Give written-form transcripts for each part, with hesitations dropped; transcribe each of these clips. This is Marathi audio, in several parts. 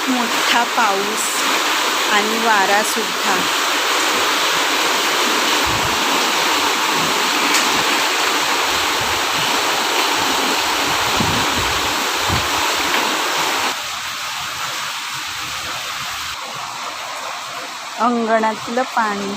मोठा पाऊस आणि वारासुद्धा. अंगणातलं पाणी.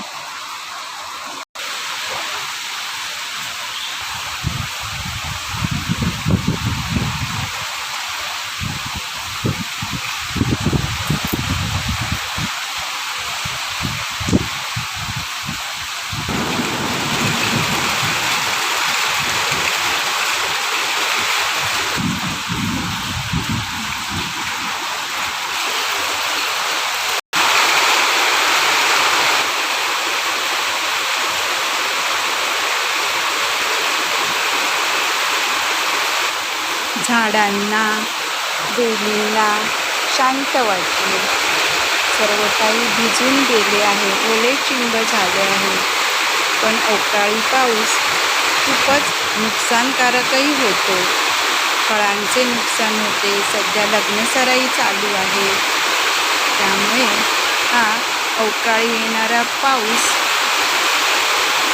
झाडांना, वेलींना शांत वाटले. सर्व काही भिजून गेले आहे, ओले चिंब झाले आहे. पण अवकाळी पाऊस खूपच नुकसानकारकही होतो. फळांचे नुकसान होते. सध्या लग्नसराई चालू आहे, त्यामुळे हा अवकाळी येणारा पाऊस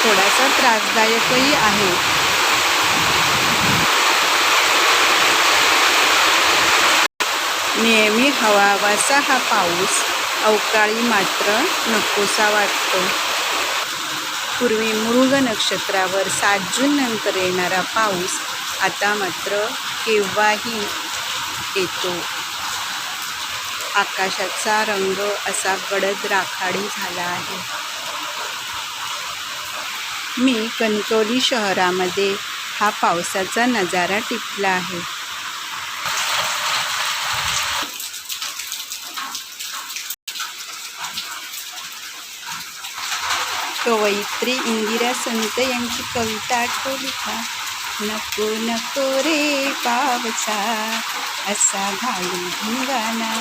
थोडासा त्रासदायकही आहे. नेहमी हवावासा हा पाऊस अवकाळी मात्र नकोसा वाटतो. पूर्वी मृग नक्षत्रावर 7 जून नंतर येणारा पाऊस आता मात्र केव्हाही येतो. आकाशाचा रंग असा गडद राखाडी झाला आहे. मी कणकवली शहरामध्ये हा पावसाचा नजारा टिपला आहे. कवयित्री इंदिरा संत यांची कविता आठवली का? नको नको रे पावसा असा घालू धिंगाणा.